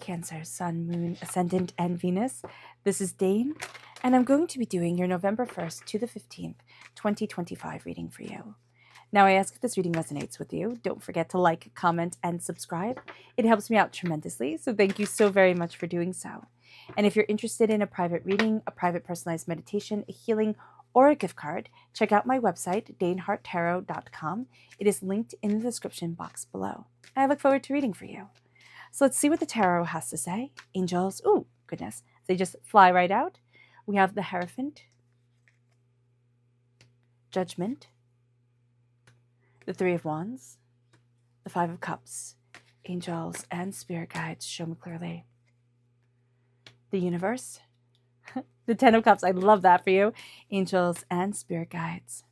Cancer, Sun, Moon, Ascendant, and Venus. This is Dane, and I'm going to be doing your November 1st to the 15th, 2025 reading for you. Now, I ask if this reading resonates with you. Don't forget to like, comment, and subscribe. It helps me out tremendously, so thank you so very much for doing so. And if you're interested in a private reading, a private personalized meditation, a healing, or a gift card, check out my website, daneharttarot.com. It is linked in the description box below. I look forward to reading for you. So let's see what the tarot has to say. Angels, oh goodness, they just fly right out. We have the Hierophant, Judgment, the Three of Wands, the Five of Cups, Angels and Spirit Guides, show me clearly. The Universe, the Ten of Cups, I love that for you. Angels and Spirit Guides.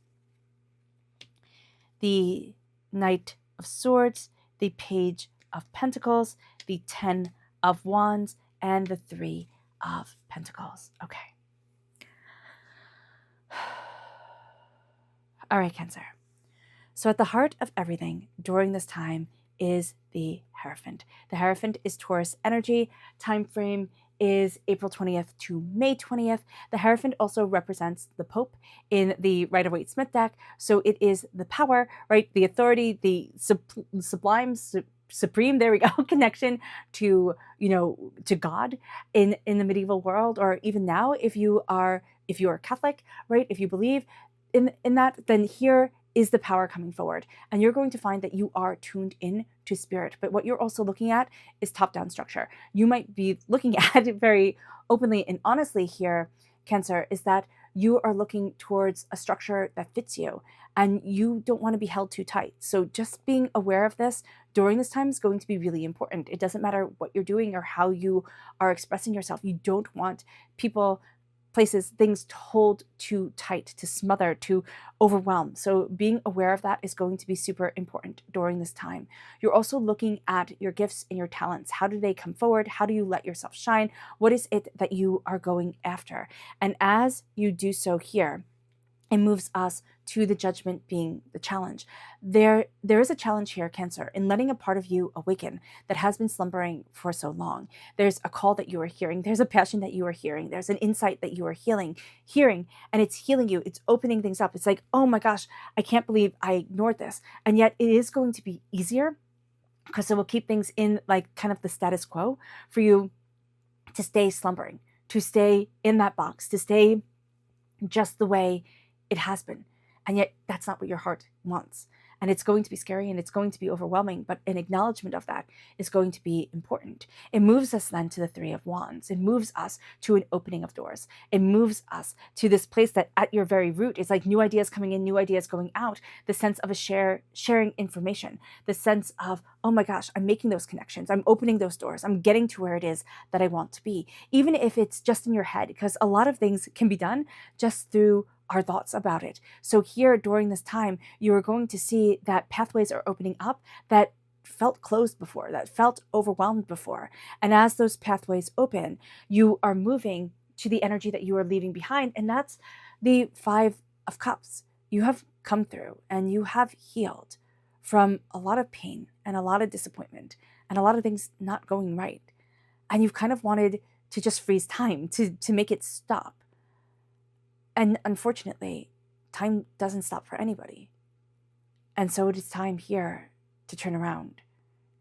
The Knight of Swords, the Page of Pentacles, the Ten of Wands, and the Three of Pentacles. Okay. All right, Cancer. So at the heart of everything during this time is the Hierophant. The Hierophant is Taurus energy. Time frame is April 20th to May 20th. The Hierophant also represents the Pope in the Rider-Waite-Smith deck. So it is the power, right? The authority, the sublime, supreme, there we go, connection to, to God in the medieval world, or even now, if you are Catholic, right? If you believe in that, then here is the power coming forward. And you're going to find that you are tuned in to spirit. But what you're also looking at is top-down structure. You might be looking at it very openly and honestly here, Cancer, is that you are looking towards a structure that fits you and you don't want to be held too tight. So just being aware of this during this time is going to be really important. It doesn't matter what you're doing or how you are expressing yourself. You don't want people, places, things to hold too tight, to smother, to overwhelm. So being aware of that is going to be super important during this time. You're also looking at your gifts and your talents. How do they come forward? How do you let yourself shine? What is it that you are going after? And as you do so here, it moves us to the Judgment being the challenge. There is a challenge here, Cancer, in letting a part of you awaken that has been slumbering for so long. There's a call that you are hearing. There's a passion that you are hearing. There's an insight that you are hearing, and it's healing you. It's opening things up. It's like, oh my gosh, I can't believe I ignored this. And yet it is going to be easier because it will keep things in like kind of the status quo for you to stay slumbering, to stay in that box, to stay just the way it has been. And yet that's not what your heart wants. And it's going to be scary and it's going to be overwhelming, but an acknowledgement of that is going to be important. It moves us then to the Three of Wands. It moves us to an opening of doors. It moves us to this place that at your very root is like new ideas coming in, new ideas going out, the sense of sharing information, the sense of, oh my gosh, I'm making those connections. I'm opening those doors. I'm getting to where it is that I want to be, even if it's just in your head, because a lot of things can be done just through our thoughts about it. So here during this time, you are going to see that pathways are opening up that felt closed before, that felt overwhelmed before. And as those pathways open, you are moving to the energy that you are leaving behind. And that's the Five of Cups. You have come through and you have healed from a lot of pain and a lot of disappointment and a lot of things not going right. And you've kind of wanted to just freeze time, to make it stop. And unfortunately, time doesn't stop for anybody. And so it is time here to turn around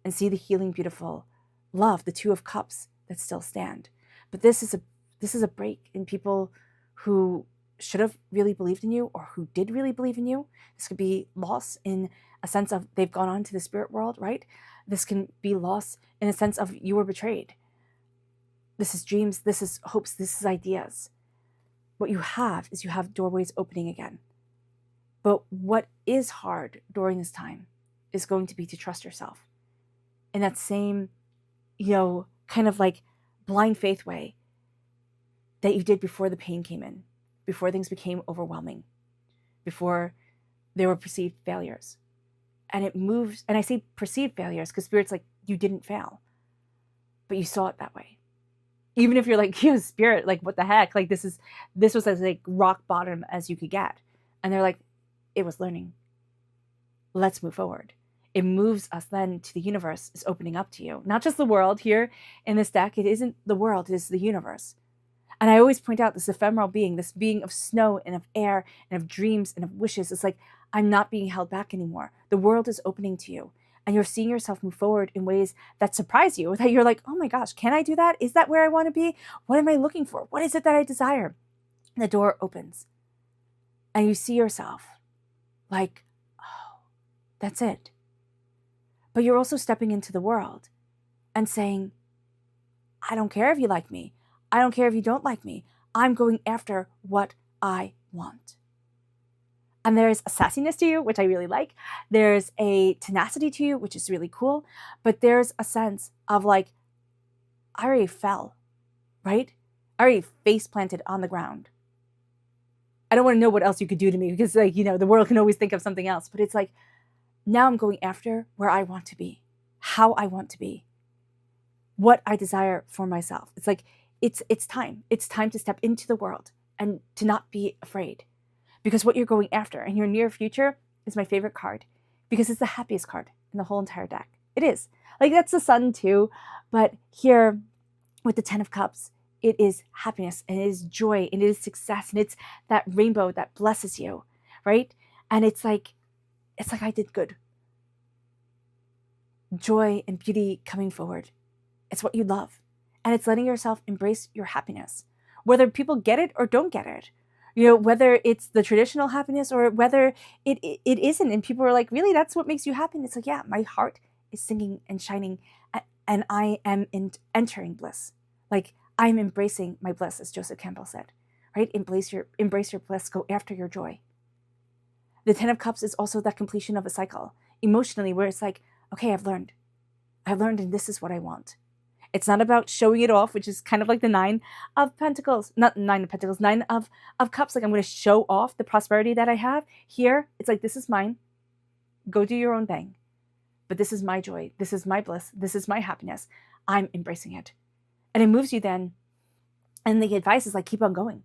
and see the healing, beautiful love, the Two of Cups that still stand. But this is a break in people who should have really believed in you or who did really believe in you. This could be loss in a sense of they've gone on to the spirit world, right? This can be loss in a sense of you were betrayed. This is dreams, this is hopes, this is ideas. What you have is you have doorways opening again. But what is hard during this time is going to be to trust yourself in that same, kind of like blind faith way that you did before the pain came in, before things became overwhelming, before there were perceived failures. And it moves, and I say perceived failures because Spirit's like, you didn't fail, but you saw it that way. Even if you're like, Spirit, like, what the heck? Like, this was as like rock bottom as you could get. And they're like, it was learning. Let's move forward. It moves us then to the universe is opening up to you. Not just the world here in this deck. It isn't the world, it is the universe. And I always point out this ephemeral being, this being of snow and of air and of dreams and of wishes. It's like, I'm not being held back anymore. The world is opening to you. And you're seeing yourself move forward in ways that surprise you, that you're like, oh my gosh, can I do that? Is that where I want to be? What am I looking for? What is it that I desire? And the door opens. And you see yourself like, oh, that's it. But you're also stepping into the world and saying, I don't care if you like me. I don't care if you don't like me. I'm going after what I want. And there's a sassiness to you, which I really like. There's a tenacity to you, which is really cool. But there's a sense of like, I already fell, right? I already face planted on the ground. I don't want to know what else you could do to me because, like, you know, the world can always think of something else. But it's like, now I'm going after where I want to be, how I want to be, what I desire for myself. It's like, it's time. It's time to step into the world and to not be afraid. Because what you're going after in your near future is my favorite card because it's the happiest card in the whole entire deck. It is. Like, that's the sun too. But here with the 10 of Cups, it is happiness and it is joy and it is success and it's that rainbow that blesses you, right? And it's like I did good. Joy and beauty coming forward. It's what you love. And it's letting yourself embrace your happiness. Whether people get it or don't get it. You know, whether it's the traditional happiness or whether it isn't. And people are like, really, that's what makes you happy? And it's like, yeah, my heart is singing and shining and I am entering bliss. Like, I'm embracing my bliss, as Joseph Campbell said, right? Embrace your bliss, go after your joy. The 10 of Cups is also that completion of a cycle emotionally where it's like, okay, I've learned and this is what I want. It's not about showing it off, which is kind of like the 9 of Pentacles, not 9 of Pentacles, 9 of Cups. Like, I'm going to show off the prosperity that I have. Here, it's like, this is mine. Go do your own thing. But this is my joy. This is my bliss. This is my happiness. I'm embracing it. And it moves you then. And the advice is like, keep on going.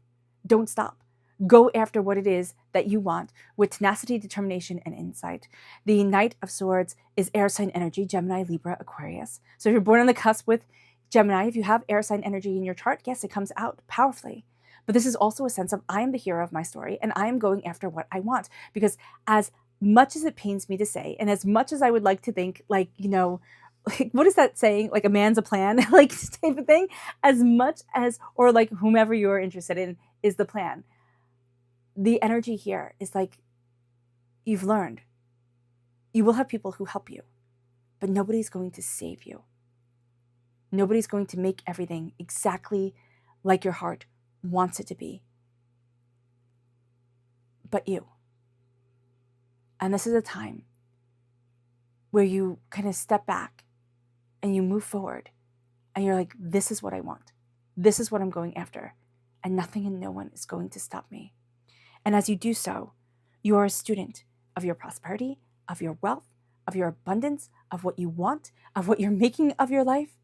Don't stop. Go after what it is that you want with tenacity, determination, and insight. The Knight of Swords is air sign energy, Gemini, Libra, Aquarius. So if you're born on the cusp with Gemini, if you have air sign energy in your chart, yes, it comes out powerfully. But this is also a sense of, I am the hero of my story and I am going after what I want. Because as much as it pains me to say, and as much as I would like to think, like, you know, like, what is that saying? Like, a man's a plan, like, type of thing. As much as, or like whomever you're interested in is the plan. The energy here is like, you've learned. You will have people who help you, but nobody's going to save you. Nobody's going to make everything exactly like your heart wants it to be, but you. And this is a time where you kind of step back and you move forward and you're like, this is what I want. This is what I'm going after. And nothing and no one is going to stop me. And as you do so, you are a student of your prosperity, of your wealth, of your abundance, of what you want, of what you're making of your life.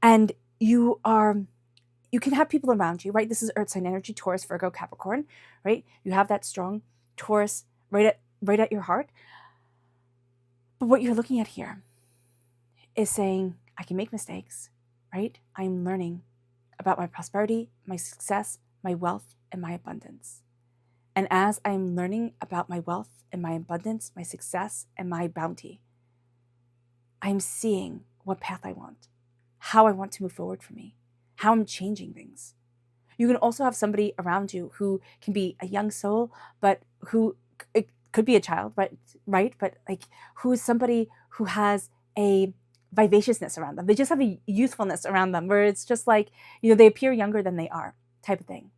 And you can have people around you, right? This is earth sign energy, Taurus, Virgo, Capricorn, right? You have that strong Taurus right at your heart. But what you're looking at here is saying, I can make mistakes, right? I'm learning about my prosperity, my success, my wealth, and my abundance. And as I'm learning about my wealth and my abundance, my success, and my bounty, I'm seeing what path I want, how I want to move forward for me, how I'm changing things. You can also have somebody around you who can be a young soul, but who, it could be a child, right? But like, who is somebody who has a vivaciousness around them. They just have a youthfulness around them where it's just like, you know, they appear younger than they are, type of thing.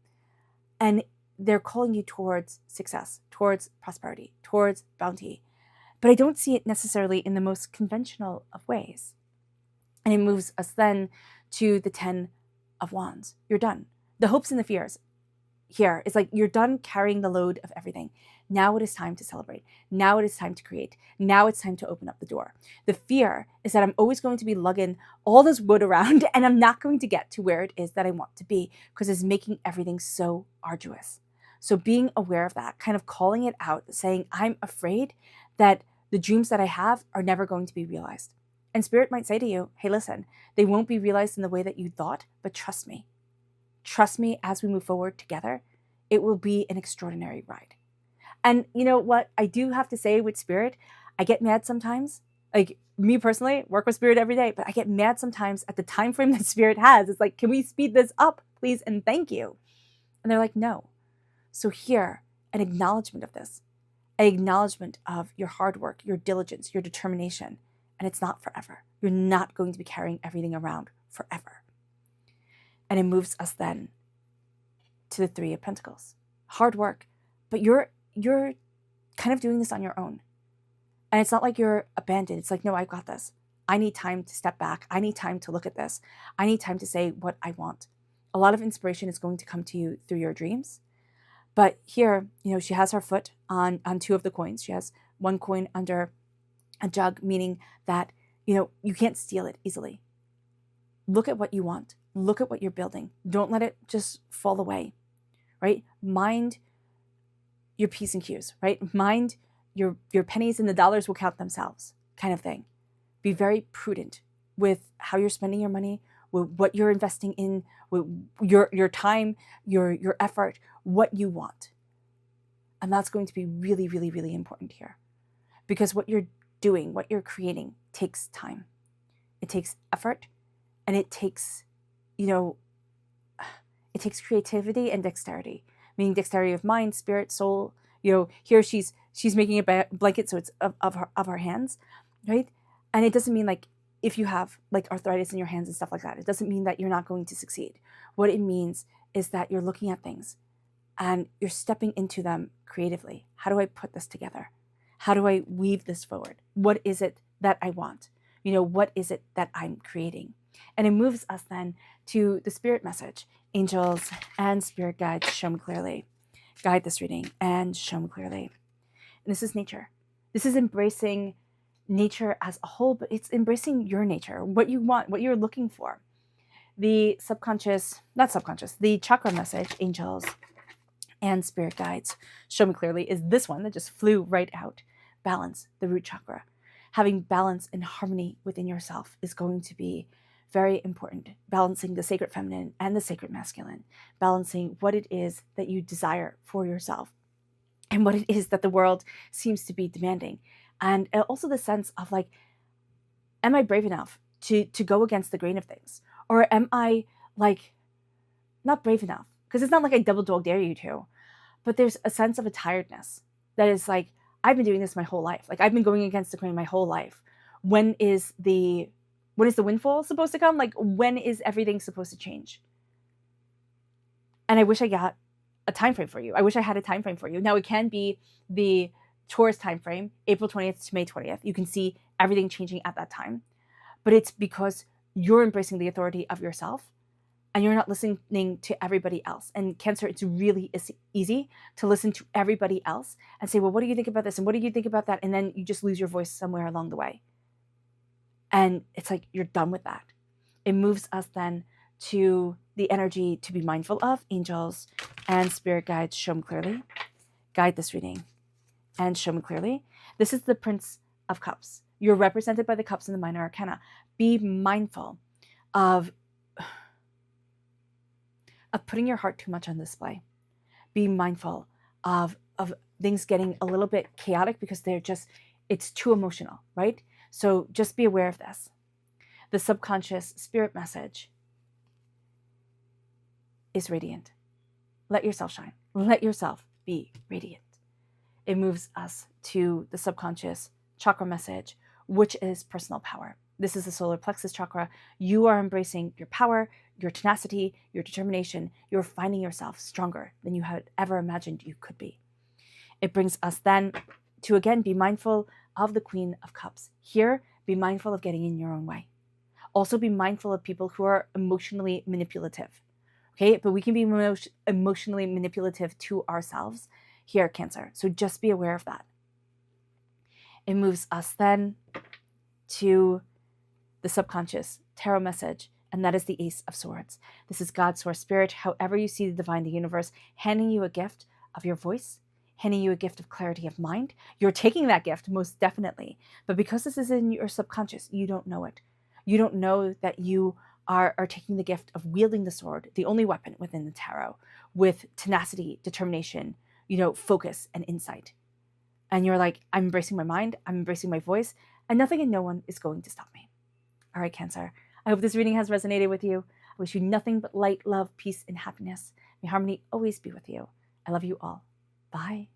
And they're calling you towards success, towards prosperity, towards bounty. But I don't see it necessarily in the most conventional of ways. And it moves us then to the 10 of Wands. You're done. The hopes and the fears here is like, you're done carrying the load of everything. Now it is time to celebrate. Now it is time to create. Now it's time to open up the door. The fear is that I'm always going to be lugging all this wood around and I'm not going to get to where it is that I want to be because it's making everything so arduous. So being aware of that, kind of calling it out, saying, I'm afraid that The dreams that I have are never going to be realized. And Spirit might say to you, hey, listen, they won't be realized in the way that you thought, but trust me. Trust me as we move forward together. It will be an extraordinary ride. And you know what I do have to say with Spirit? I get mad sometimes. Like me personally, work with Spirit every day, but I get mad sometimes at the time frame that Spirit has. It's like, can we speed this up, please? And thank you. And they're like, no. So here, an acknowledgement of this, an acknowledgement of your hard work, your diligence, your determination. And it's not forever. You're not going to be carrying everything around forever. And it moves us then to the Three of Pentacles. Hard work, but you're kind of doing this on your own. And it's not like you're abandoned. It's like, no, I got this. I need time to step back. I need time to look at this. I need time to say what I want. A lot of inspiration is going to come to you through your dreams. But here, she has her foot on two of the coins. She has one coin under a jug, meaning that, you can't steal it easily. Look at what you want. Look at what you're building. Don't let it just fall away, right? Mind your P's and Q's, right? Mind your pennies and the dollars will count themselves kind of thing. Be very prudent with how you're spending your money, with what you're investing in, with your time, your effort, what you want. And that's going to be really, really, really important here. Because what you're doing, what you're creating takes time. It takes effort, and it takes, it takes creativity and dexterity, meaning dexterity of mind, spirit, soul. Here she's making a blanket, so it's of her hands, right? And it doesn't mean like if you have like arthritis in your hands and stuff like that, it doesn't mean that you're not going to succeed. What it means is that you're looking at things and you're stepping into them creatively. How do I put this together? How do I weave this forward? What is it that I want? What is it that I'm creating? And it moves us then to the spirit message. Angels and spirit guides, show me clearly. Guide this reading and show me clearly. And this is nature. This is embracing nature as a whole, but it's embracing your nature, what you want, what you're looking for. The the chakra message, angels and spirit guides, show me clearly, is this one that just flew right out. Balance, the root chakra. Having balance and harmony within yourself is going to be very important. Balancing the sacred feminine and the sacred masculine. Balancing what it is that you desire for yourself and what it is that the world seems to be demanding. And also the sense of like, am I brave enough to go against the grain of things? Or am I like not brave enough? Because it's not like I double dog dare you to, but there's a sense of a tiredness that is like, I've been doing this my whole life. Like I've been going against the grain my whole life. When is the windfall supposed to come? Like when is everything supposed to change? And I wish I got a time frame for you. I wish I had a time frame for you. Now it can be the Taurus time frame, April 20th to May 20th. You can see everything changing at that time. But it's because you're embracing the authority of yourself and you're not listening to everybody else. And Cancer, it's really easy to listen to everybody else and say, well, what do you think about this? And what do you think about that? And then you just lose your voice somewhere along the way. And it's like, you're done with that. It moves us then to the energy to be mindful of. Angels and spirit guides, show me clearly. Guide this reading and show me clearly. This is the Prince of Cups. You're represented by the cups in the minor arcana. Be mindful of putting your heart too much on display. Be mindful of things getting a little bit chaotic because it's too emotional, right? So just be aware of this. The subconscious spirit message is radiant. Let yourself shine. Let yourself be radiant. It moves us to the subconscious chakra message, which is personal power. This is the solar plexus chakra. You are embracing your power, your tenacity, your determination. You're finding yourself stronger than you had ever imagined you could be. It brings us then to, again, be mindful of the Queen of Cups. Here, be mindful of getting in your own way. Also be mindful of people who are emotionally manipulative. Okay, but we can be emotionally manipulative to ourselves here, Cancer. So just be aware of that. It moves us then to the subconscious tarot message, and that is the Ace of Swords. This is God's source spirit, however you see the divine, the universe, handing you a gift of your voice, handing you a gift of clarity of mind. You're taking that gift, most definitely. But because this is in your subconscious, you don't know it. You don't know that you are taking the gift of wielding the sword, the only weapon within the tarot, with tenacity, determination, focus and insight. And you're like, I'm embracing my mind, I'm embracing my voice, and nothing and no one is going to stop me. All right, Cancer. I hope this reading has resonated with you. I wish you nothing but light, love, peace, and happiness. May harmony always be with you. I love you all. Bye.